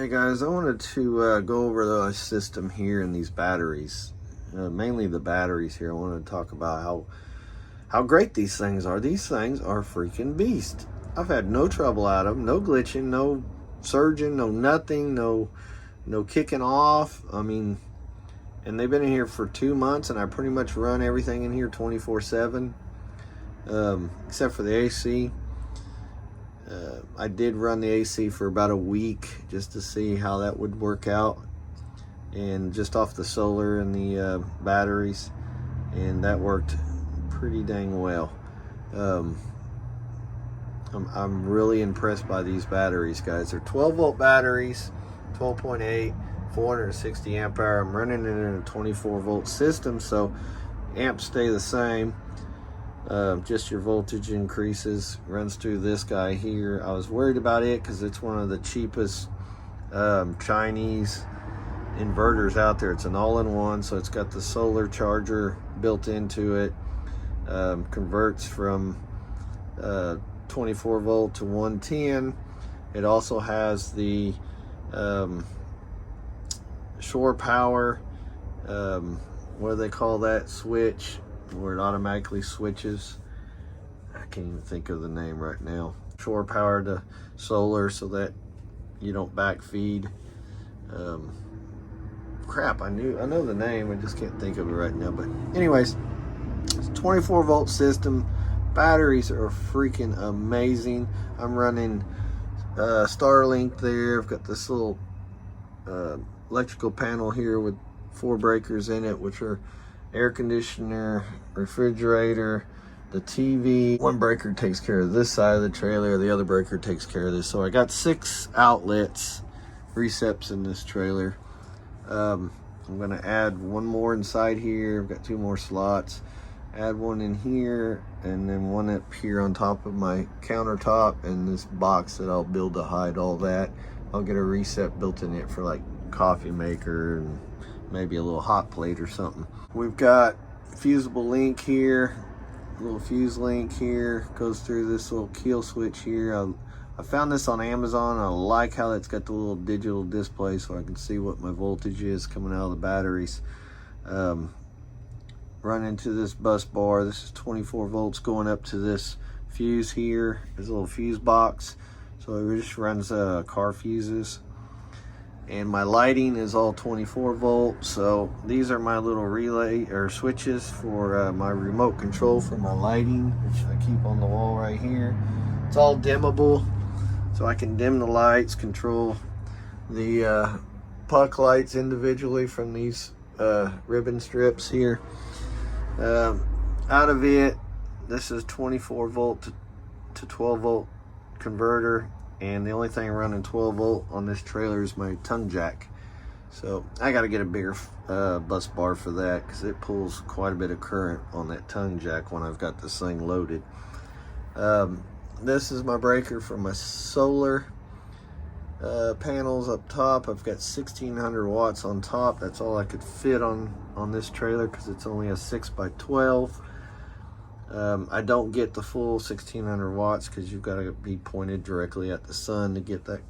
guys, I wanted to go over the system here and these batteries, mainly the batteries here. I wanted to talk about how great these things are. These things are freaking beast. I've had no trouble out of them, no glitching, no surging, no nothing, no kicking off. I mean, and they've been in here for 2 months, and I pretty much run everything in here 24/7, except for the AC. I did run the AC for about a week just to see how that would work out, and just off the solar and the batteries, and that worked pretty dang well. I'm really impressed by these batteries, guys. They're 12 volt batteries, 12.8, 460 amp hour. I'm running it in a 24 volt system, so amps stay the same. Just your voltage increases, runs through this guy here. I was worried about it because it's one of the cheapest Chinese inverters out there. It's an all-in-one, so it's got the solar charger built into it. Converts from 24 volt to 110. It also has the shore power, what do they call that switch, where it automatically switches. I can't even think of the name right now. Shore power to solar so that you don't backfeed. Crap, I know the name, I just can't think of it right now. But anyways, it's a 24 volt system. Batteries are freaking amazing. I'm running Starlink there. I've got this little electrical panel here with 4 breakers in it, which are air conditioner, refrigerator, the TV. One breaker takes care of this side of the trailer, the other breaker takes care of this. So I got 6 outlets, receps in this trailer. I'm gonna add one more inside here. I've got 2 more slots. Add one in here, and then one up here on top of my countertop, and this box that I'll build to hide all that. I'll get a recep built in it for like coffee maker and maybe a little hot plate or something. We've got fusible link here, a little fuse link here, goes through this little kill switch here. I found this on Amazon. I like how it's got the little digital display so I can see what my voltage is coming out of the batteries. Run into this bus bar. This is 24 volts going up to this fuse here, this little fuse box. So it just runs car fuses. And my lighting is all 24 volt. So these are my little relay or switches for my remote control for my lighting, which I keep on the wall right here. It's all dimmable, so I can dim the lights, control the puck lights individually from these ribbon strips here. Out of it, this is 24 volt to 12 volt converter, and the only thing running 12 volt on this trailer is my tongue jack. So I got to get a bigger bus bar for that, because it pulls quite a bit of current on that tongue jack when I've got this thing loaded. This is my breaker for my solar panels up top. I've got 1600 watts on top. That's all I could fit on this trailer because it's only a 6x12. I don't get the full 1600 watts because you've got to be pointed directly at the sun to get that,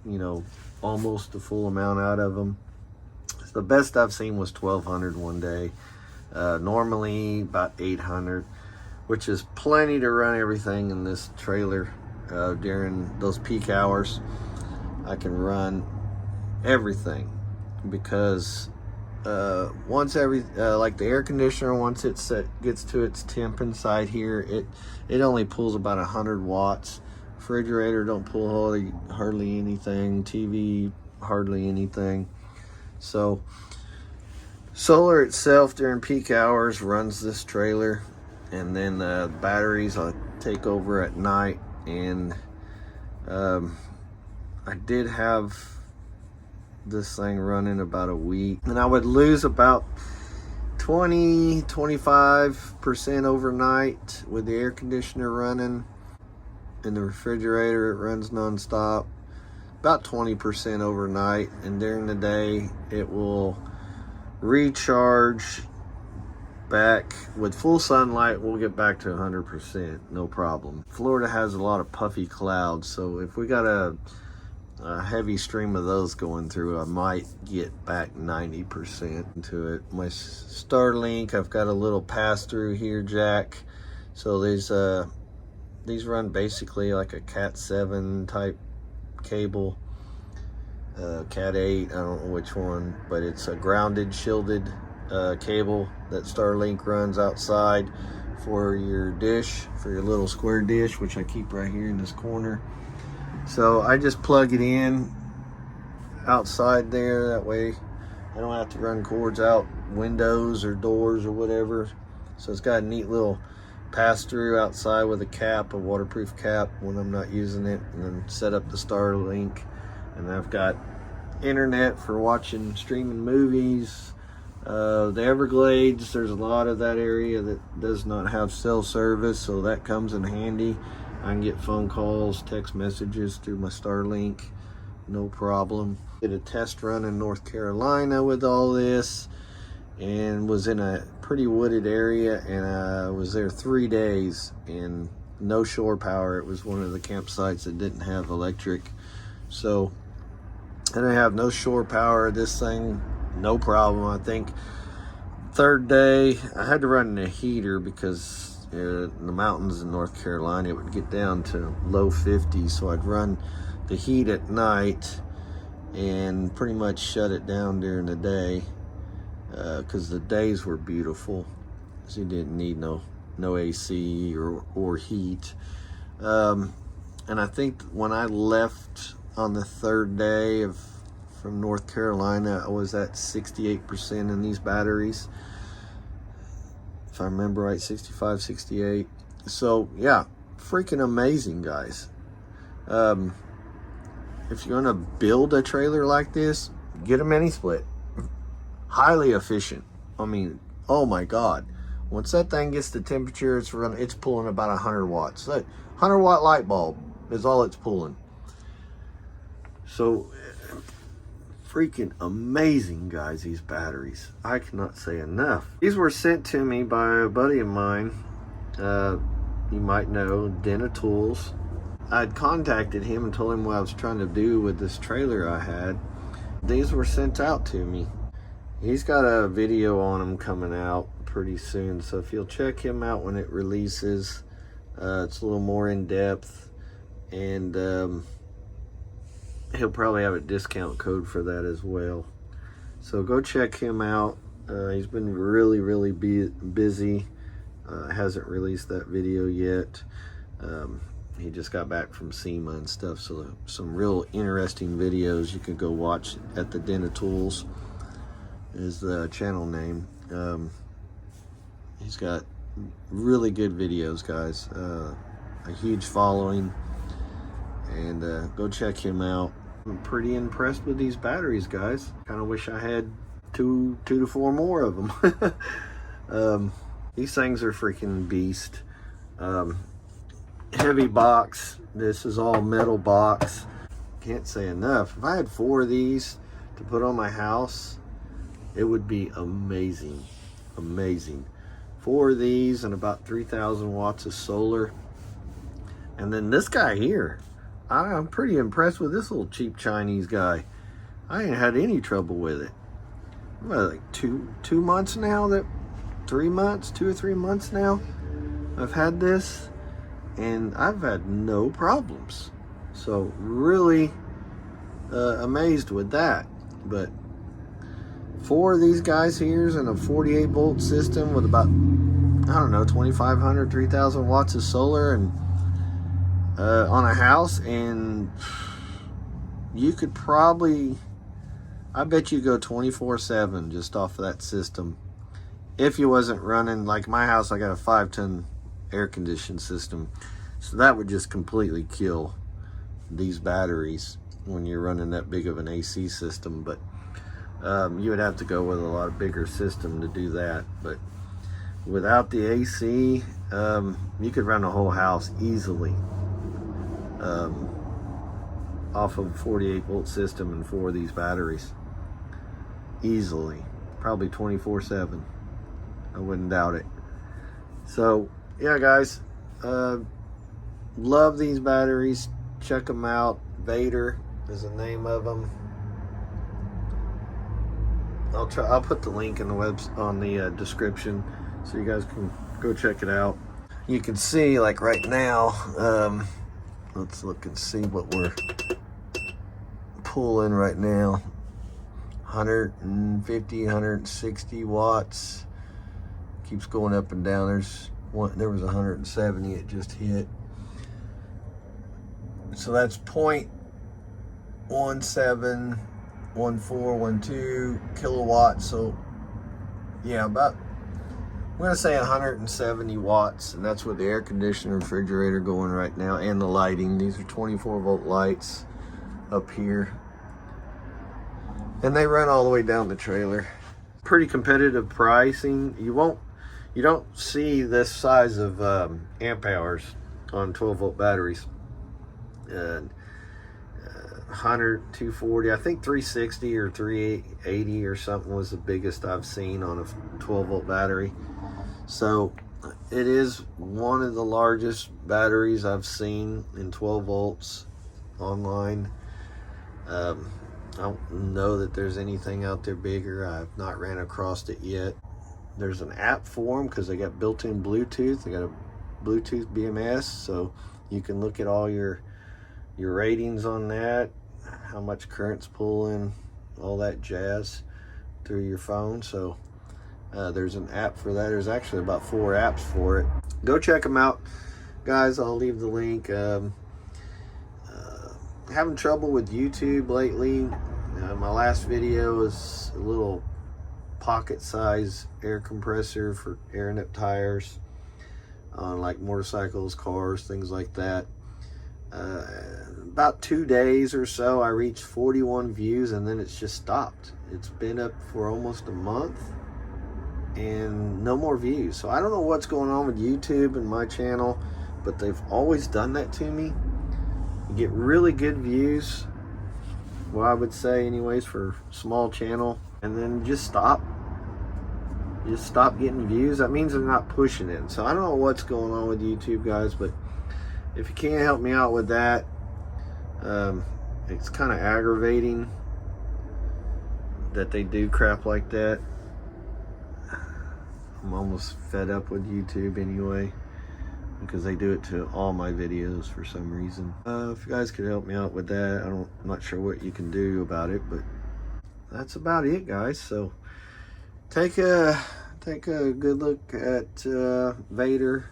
you know, almost the full amount out of them. The best I've seen was 1200 one day. Normally about 800, which is plenty to run everything in this trailer during those peak hours. I can run everything because once like the air conditioner, once it gets to its temp inside here, it only pulls about 100 watts. Refrigerator don't pull hardly anything. TV hardly anything. So solar itself during peak hours runs this trailer, and then the batteries I'll take over at night. And I did have this thing running about a week, and I would lose about 20-25% overnight with the air conditioner running. In the refrigerator, it runs non-stop, about 20% overnight, and during the day it will recharge back. With full sunlight, we'll get back to 100%, no problem. Florida has a lot of puffy clouds, so if we got a a heavy stream of those going through, I might get back 90% into it. My Starlink, I've got a little pass-through here jack. So these run basically like a Cat 7 type cable. Cat 8, I don't know which one, but it's a grounded, shielded cable that Starlink runs outside for your dish, for your little square dish, which I keep right here in this corner. So I just plug it in outside there. That way I don't have to run cords out windows or doors or whatever. So it's got a neat little pass-through outside with a cap, a waterproof cap when I'm not using it, and then set up the Starlink. And I've got internet for watching streaming movies. The Everglades, there's a lot of that area that does not have cell service, so that comes in handy. I can get phone calls, text messages through my Starlink, no problem. Did a test run in North Carolina with all this, and was in a pretty wooded area, and I was there 3 days and no shore power. It was one of the campsites that didn't have electric, so I didn't have no shore power. This thing, no problem. I think third day I had to run a heater because in the mountains in North Carolina it would get down to low 50s, so I'd run the heat at night and pretty much shut it down during the day because the days were beautiful, so you didn't need no AC or heat. And I think when I left on the third day from North Carolina, I was at 68% in these batteries. If I remember right, 65, 68. So yeah, freaking amazing, guys. If you're gonna build a trailer like this, get a mini split. Highly efficient. I mean, oh my God. Once that thing gets the temperature, it's pulling about 100 watts. That 100 watt light bulb is all it's pulling. So freaking amazing, guys, these batteries. I cannot say enough. These were sent to me by a buddy of mine. You might know, Den Tools. I'd contacted him and told him what I was trying to do with this trailer I had. These were sent out to me. He's got a video on them coming out pretty soon, so if you'll check him out when it releases, it's a little more in depth, and he'll probably have a discount code for that as well. So go check him out. He's been really busy. Hasn't released that video yet. He just got back from SEMA and stuff, so some real interesting videos you can go watch at the Den Tools is the channel name. He's got really good videos, guys. A huge following, and go check him out. I'm pretty impressed with these batteries, guys. Kind of wish I had two to four more of them. These things are freaking beast. Heavy box. This is all metal box. Can't say enough. If I had 4 of these to put on my house, it would be amazing. 4 of these and about 3,000 watts of solar. And then this guy here, I'm pretty impressed with this little cheap Chinese guy. I ain't had any trouble with it. Well, like two months now, 3 months, 2 or 3 months now, I've had this, and I've had no problems. So really amazed with that. But 4 of these guys here in a 48 volt system with about, I don't know, 2,500, 3,000 watts of solar, and on a house, and you could probably, I bet you go 24/7 just off of that system. If you wasn't running, like my house, I got a 5-ton air conditioned system, so that would just completely kill these batteries when you're running that big of an AC system. But you would have to go with a lot bigger system to do that. But without the AC, you could run a whole house easily off of a 48 volt system and 4 of these batteries easily, probably 24/7. I wouldn't doubt it. So yeah, guys, love these batteries. Check them out. Vatrer, is the name of them. I'll put the link in the on the description so you guys can go check it out. You can see, like right now, let's look and see what we're pulling right now. 150, 160 watts. Keeps going up and down. There was 170 it just hit. So that's 0.171412 kilowatts. So yeah, I'm gonna say 170 watts, and that's with the air conditioner, refrigerator going right now, and the lighting. These are 24 volt lights up here, and they run all the way down the trailer. Pretty competitive pricing. You don't see this size of amp hours on 12 volt batteries. 100, 240, I think 360 or 380 or something was the biggest I've seen on a 12 volt battery. So it is one of the largest batteries I've seen in 12 volts online. I don't know that there's anything out there bigger. I've not ran across it yet. There's an app for them because they got built-in Bluetooth. They got a Bluetooth BMS, so you can look at all your ratings on that, how much current's pulling, all that jazz through your phone. So there's an app for that. There's actually about 4 apps for it. Go check them out, guys. I'll leave the link. Having trouble with YouTube lately. My last video was a little pocket size air compressor for airing up tires on like motorcycles, cars, things like that. About 2 days or so, I reached 41 views, and then it's just stopped. It's been up for almost a month and no more views. So I don't know what's going on with YouTube and my channel, but they've always done that to me. You get really good views, well, I would say anyways, for a small channel, and then just stop getting views. That means they're not pushing it. So I don't know what's going on with YouTube, guys, but if you can't help me out with that, it's kind of aggravating that they do crap like that. I'm almost fed up with YouTube anyway, because they do it to all my videos for some reason. If you guys could help me out with that, I'm not sure what you can do about it, but that's about it, guys. So take a good look at Vatrer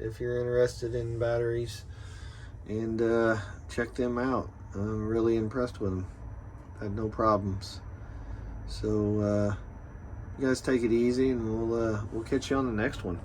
if you're interested in batteries, and check them out. I'm really impressed with them. I've had no problems. So you guys take it easy, and we'll catch you on the next one.